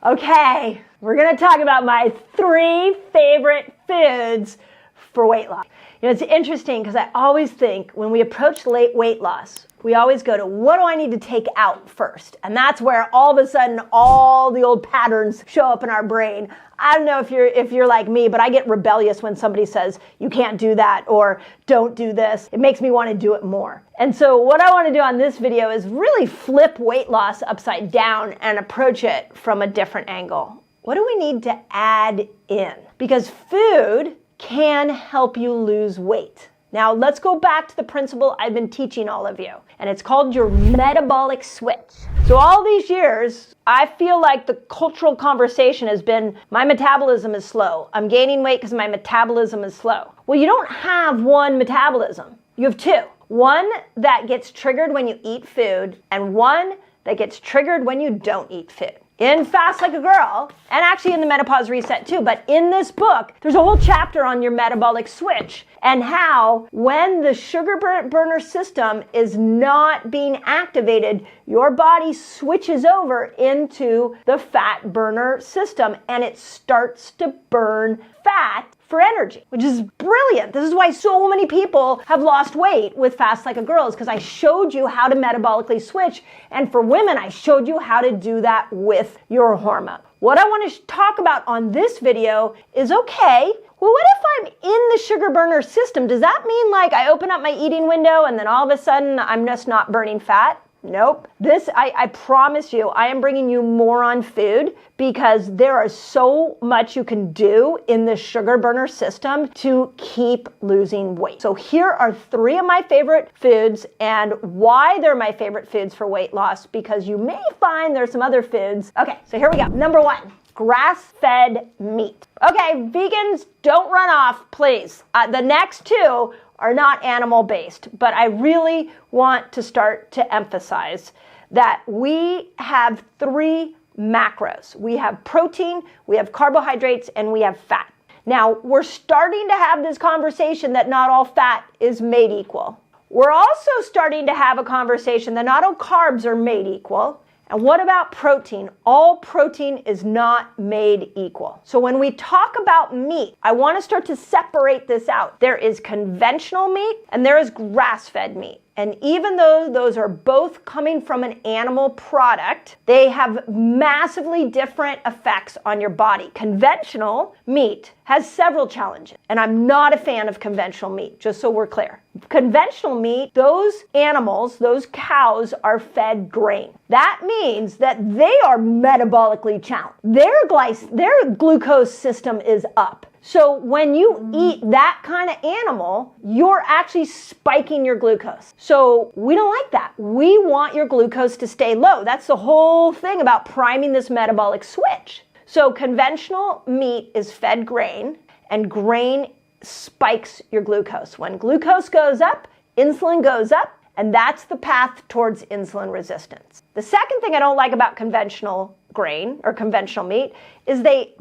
Okay, we're gonna talk about my 3 favorite foods for weight loss. You know, it's interesting because I always think when we approach weight loss, we always go to what do I need to take out first? And that's where all of a sudden all the old patterns show up in our brain. I don't know if you're like me, but I get rebellious when somebody says you can't do that or don't do this. It makes me want to do it more. And so what I want to do on this video is really flip weight loss upside down and approach it from a different angle. What do we need to add in? Because food can help you lose weight. Now, let's go back to the principle I've been teaching all of you, and it's called your metabolic switch. So all these years, I feel like the cultural conversation has been, my metabolism is slow. I'm gaining weight because my metabolism is slow. Well, you don't have one metabolism. You have 2. One that gets triggered when you eat food, and one that gets triggered when you don't eat food. In Fast Like a Girl, and actually in the Menopause Reset too, but in this book, there's a whole chapter on your metabolic switch and how when the sugar burner system is not being activated, your body switches over into the fat burner system and it starts to burn fat for energy, which is brilliant. This is why so many people have lost weight with Fast Like a Girl, is because I showed you how to metabolically switch. And for women, I showed you how to do that with your hormone. What I want to talk about on this video is, okay, well, what if I'm in the sugar burner system? Does that mean like I open up my eating window and then all of a sudden I'm just not burning fat? Nope. I promise you, I am bringing you more on food because there is so much you can do in the sugar burner system to keep losing weight. So here are 3 of my favorite foods and why they're my favorite foods for weight loss, because you may find there's some other foods. Okay, so here we go. Number 1, grass-fed meat. Okay, vegans, don't run off, please. The next 2 are not animal-based, but I really want to start to emphasize that we have 3 macros. We have protein, we have carbohydrates, and we have fat. Now, we're starting to have this conversation that not all fat is made equal. We're also starting to have a conversation that not all carbs are made equal. And what about protein? All protein is not made equal. So when we talk about meat, I want to start to separate this out. There is conventional meat and there is grass-fed meat. And even though those are both coming from an animal product, they have massively different effects on your body. Conventional meat has several challenges, and I'm not a fan of conventional meat, just so we're clear. Conventional meat, those animals, those cows are fed grain. That means that they are metabolically challenged. Their glucose system is up. So when you eat that kind of animal, you're actually spiking your glucose. So we don't like that. We want your glucose to stay low. That's the whole thing about priming this metabolic switch. So conventional meat is fed grain, and grain spikes your glucose. When glucose goes up, insulin goes up, and that's the path towards insulin resistance. The second thing I don't like about conventional grain or conventional meat is they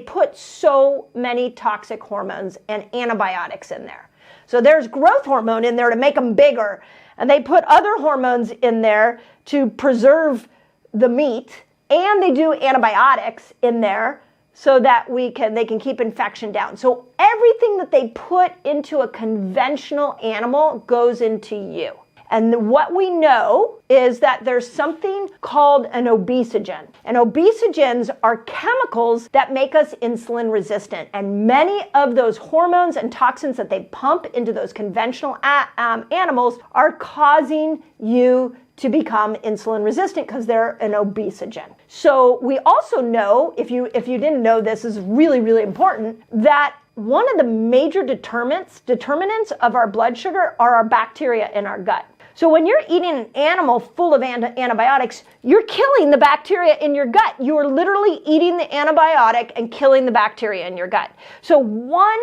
put so many toxic hormones and antibiotics in there. So there's growth hormone in there to make them bigger, and they put other hormones in there to preserve the meat, and they do antibiotics in there so that they can keep infection down. So everything that they put into a conventional animal goes into you. And what we know is that there's something called an obesogen. And obesogens are chemicals that make us insulin resistant. And many of those hormones and toxins that they pump into those conventional animals are causing you to become insulin resistant because they're an obesogen. So we also know, if you didn't know, this is really, really important, that one of the major determinants of our blood sugar are our bacteria in our gut. So when you're eating an animal full of antibiotics, you're killing the bacteria in your gut. You are literally eating the antibiotic and killing the bacteria in your gut. So one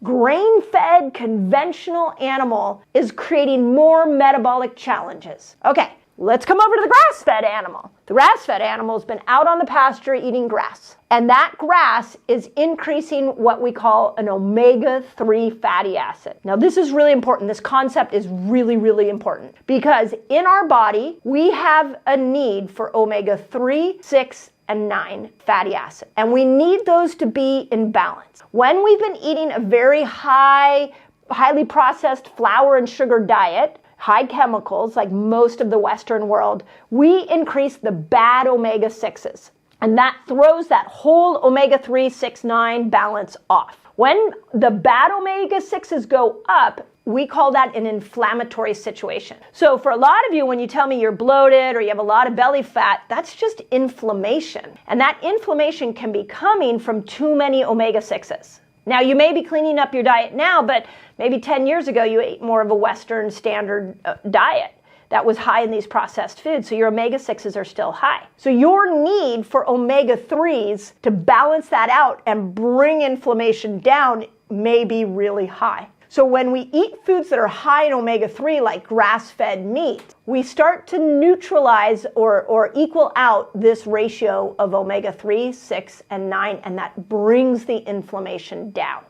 grain-fed conventional animal is creating more metabolic challenges. Okay, let's come over to the grass-fed animal. The grass-fed animal has been out on the pasture eating grass. And that grass is increasing what we call an omega-3 fatty acid. Now, this is really important. This concept is really, really important because in our body, we have a need for omega-3, 6, and 9 fatty acids. And we need those to be in balance. When we've been eating a very highly processed flour and sugar diet, high chemicals like most of the Western world, we increase the bad omega-6s. And that throws that whole omega-3, 6, 9 balance off. When the bad omega-6s go up, we call that an inflammatory situation. So for a lot of you, when you tell me you're bloated or you have a lot of belly fat, that's just inflammation. And that inflammation can be coming from too many omega-6s. Now, you may be cleaning up your diet now, but maybe 10 years ago you ate more of a Western standard diet that was high in these processed foods, so your omega-6s are still high. So your need for omega-3s to balance that out and bring inflammation down may be really high. So when we eat foods that are high in omega-3, like grass-fed meat, we start to neutralize or equal out this ratio of omega-3, 6, and 9, and that brings the inflammation down.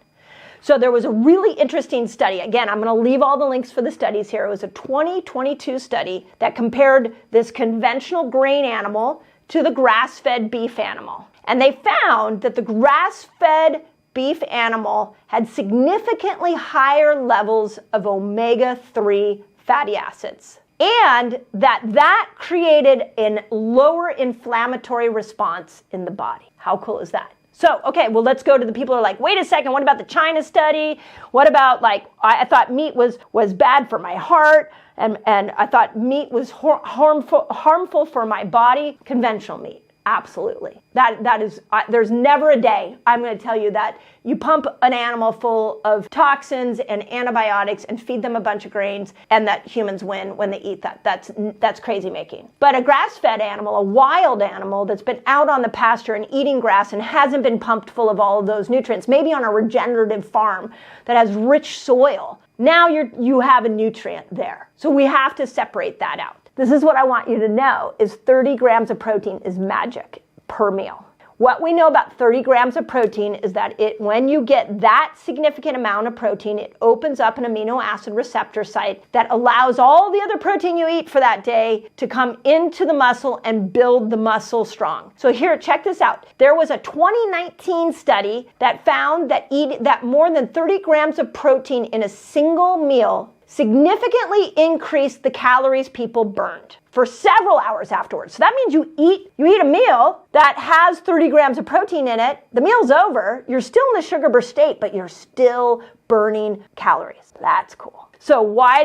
So there was a really interesting study. Again, I'm going to leave all the links for the studies here. It was a 2022 study that compared this conventional grain animal to the grass-fed beef animal. And they found that the grass-fed beef animal had significantly higher levels of omega-3 fatty acids, and that created a lower inflammatory response in the body. How cool is that? So, okay, well, let's go to the people who are like, wait a second, what about the China study? What about, like, I thought meat was bad for my heart, and I thought meat was harmful for my body. Conventional meat. Absolutely. That is, there's never a day I'm going to tell you that you pump an animal full of toxins and antibiotics and feed them a bunch of grains and that humans win when they eat that. That's crazy making. But a grass-fed animal, a wild animal that's been out on the pasture and eating grass and hasn't been pumped full of all of those nutrients, maybe on a regenerative farm that has rich soil, now you have a nutrient there. So we have to separate that out. This is what I want you to know, is 30 grams of protein is magic per meal. What we know about 30 grams of protein is that when you get that significant amount of protein, it opens up an amino acid receptor site that allows all the other protein you eat for that day to come into the muscle and build the muscle strong. So here, check this out. There was a 2019 study that found that more than 30 grams of protein in a single meal significantly increased the calories people burned for several hours afterwards. So that means you eat a meal that has 30 grams of protein in it, the meal's over, you're still in the sugar burst state, but you're still burning calories. That's cool. So how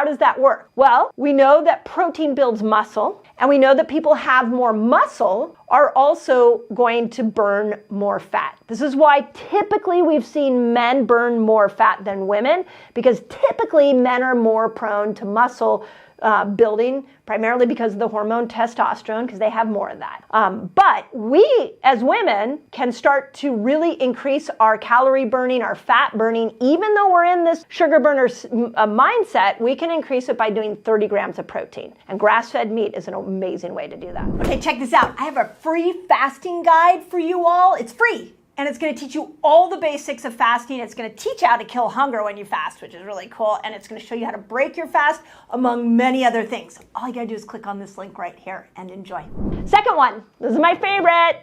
does that work? Well, we know that protein builds muscle, and we know that people have more muscle are also going to burn more fat. This is why typically we've seen men burn more fat than women, because typically men are more prone to muscle building, primarily because of the hormone testosterone, because they have more of that. But we, as women, can start to really increase our calorie burning, our fat burning. Even though we're in this sugar burner mindset, we can increase it by doing 30 grams of protein. And grass-fed meat is an amazing way to do that. Okay, check this out. I have a free fasting guide for you all. It's free. And it's going to teach you all the basics of fasting. It's going to teach you how to kill hunger when you fast, which is really cool. And it's going to show you how to break your fast, among many other things. All you got to do is click on this link right here and enjoy. Second one, this is my favorite.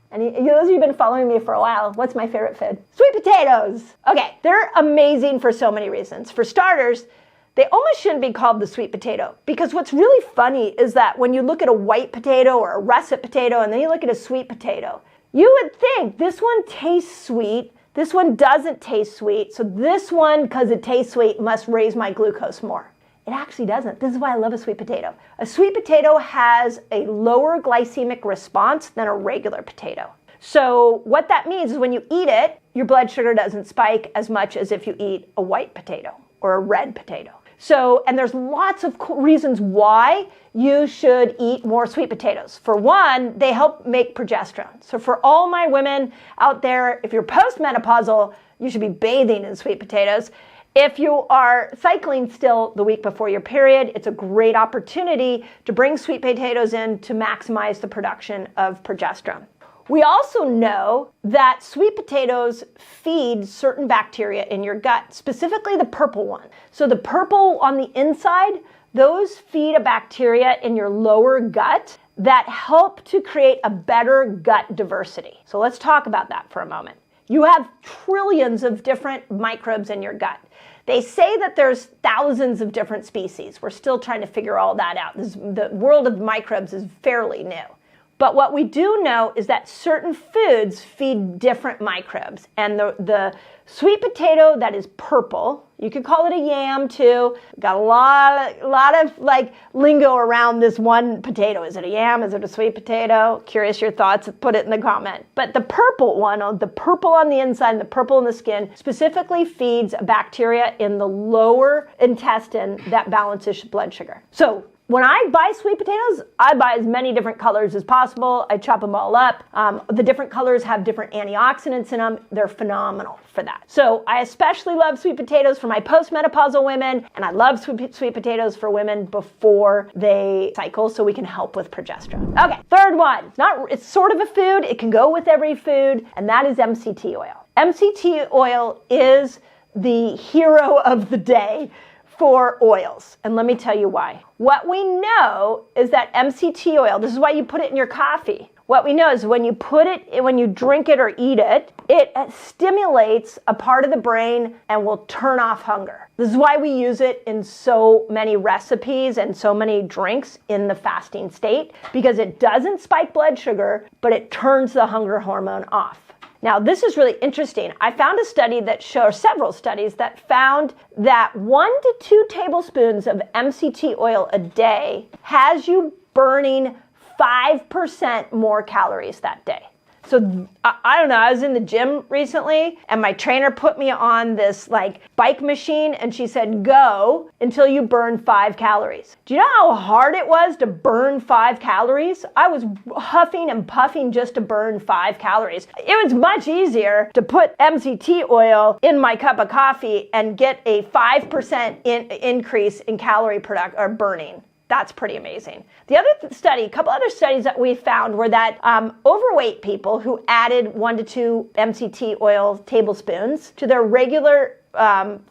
And those of you who've been following me for a while, what's my favorite food? Sweet potatoes. Okay, they're amazing for so many reasons. For starters, they almost shouldn't be called the sweet potato, because what's really funny is that when you look at a white potato or a russet potato and then you look at a sweet potato, you would think this one tastes sweet, this one doesn't taste sweet, so this one, because it tastes sweet, must raise my glucose more. It actually doesn't. This is why I love a sweet potato. A sweet potato has a lower glycemic response than a regular potato. So what that means is when you eat it, your blood sugar doesn't spike as much as if you eat a white potato or a red potato. So, and there's lots of reasons why you should eat more sweet potatoes. For one, they help make progesterone. So for all my women out there, if you're postmenopausal, you should be bathing in sweet potatoes. If you are cycling still the week before your period, it's a great opportunity to bring sweet potatoes in to maximize the production of progesterone. We also know that sweet potatoes feed certain bacteria in your gut, specifically the purple one. So the purple on the inside, those feed a bacteria in your lower gut that help to create a better gut diversity. So let's talk about that for a moment. You have trillions of different microbes in your gut. They say that there's thousands of different species. We're still trying to figure all that out. The world of microbes is fairly new. But what we do know is that certain foods feed different microbes. And the sweet potato that is purple, you could call it a yam too. Got a lot of like lingo around this one potato. Is it a yam? Is it a sweet potato? Curious your thoughts, put it in the comment. But the purple one, the purple on the inside and the purple in the skin, specifically feeds a bacteria in the lower intestine that balances blood sugar. So when I buy sweet potatoes, I buy as many different colors as possible. I chop them all up. The different colors have different antioxidants in them. They're phenomenal for that. So I especially love sweet potatoes for my postmenopausal women, and I love sweet potatoes for women before they cycle so we can help with progesterone. Okay, third one. It's sort of a food. It can go with every food, and that is MCT oil. MCT oil is the hero of the day for oils. And let me tell you why. What we know is that MCT oil, this is why you put it in your coffee. What we know is when you drink it or eat it, it stimulates a part of the brain and will turn off hunger. This is why we use it in so many recipes and so many drinks in the fasting state, because it doesn't spike blood sugar, but it turns the hunger hormone off. Now, this is really interesting. I found a study that showed, several studies that found that 1 to 2 tablespoons of MCT oil a day has you burning 5% more calories that day. So I don't know, I was in the gym recently and my trainer put me on this like bike machine and she said, go until you burn 5 calories. Do you know how hard it was to burn 5 calories? I was huffing and puffing just to burn 5 calories. It was much easier to put MCT oil in my cup of coffee and get a 5% increase in calorie burning. That's pretty amazing. The other a couple other studies that we found were that overweight people who added 1 to 2 MCT oil tablespoons to their regular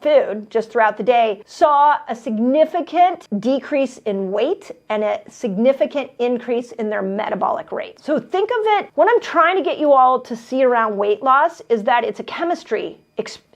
food just throughout the day saw a significant decrease in weight and a significant increase in their metabolic rate. So think of it, what I'm trying to get you all to see around weight loss is that it's a chemistry.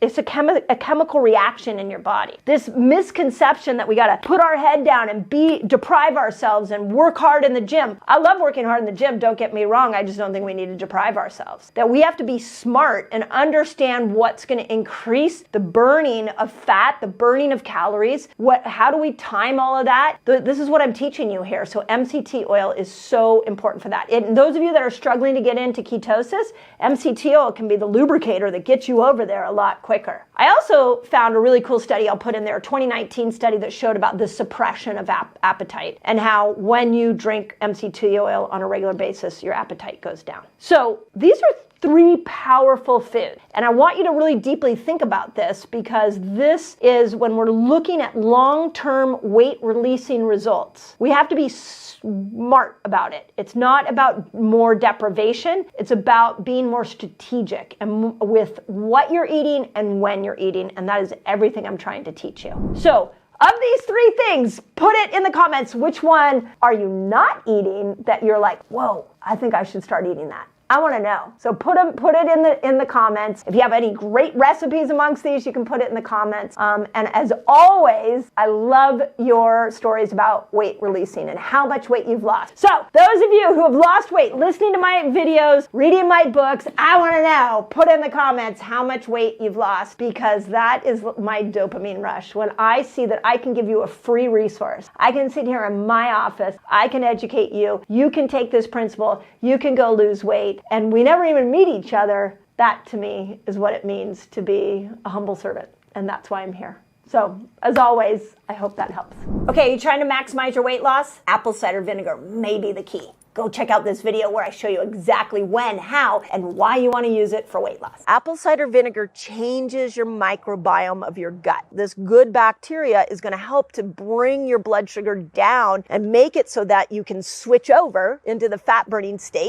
It's a chemical reaction in your body. This misconception that we got to put our head down and deprive ourselves and work hard in the gym. I love working hard in the gym, don't get me wrong. I just don't think we need to deprive ourselves. That we have to be smart and understand what's going to increase the burning of fat, the burning of calories. How do we time all of that? This is what I'm teaching you here. So MCT oil is so important for that. And those of you that are struggling to get into ketosis, MCT oil can be the lubricator that gets you over there a lot quicker. I also found a really cool study I'll put in there, a 2019 study that showed about the suppression of appetite and how when you drink MCT oil on a regular basis, your appetite goes down. So these are 3 powerful foods. And I want you to really deeply think about this because this is when we're looking at long-term weight releasing results. We have to be smart about it. It's not about more deprivation. It's about being more strategic and with what you're eating and when you're eating. And that is everything I'm trying to teach you. So of these 3 things, put it in the comments. Which one are you not eating that you're like, whoa, I think I should start eating that? I want to know. So put it in the comments. If you have any great recipes amongst these, you can put it in the comments. And as always, I love your stories about weight releasing and how much weight you've lost. So those of you who have lost weight, listening to my videos, reading my books, I want to know. Put in the comments how much weight you've lost because that is my dopamine rush. When I see that I can give you a free resource, I can sit here in my office, I can educate you, you can take this principle, you can go lose weight, and we never even meet each other. That to me is what it means to be a humble servant, and that's why I'm here. So as always, I hope that helps. Okay, you trying to maximize your weight loss? Apple cider vinegar may be the key. Go check out this video where I show you exactly when, how, and why you want to use it for weight loss. Apple cider vinegar changes your microbiome of your gut. This good bacteria is going to help to bring your blood sugar down and make it so that you can switch over into the fat burning state.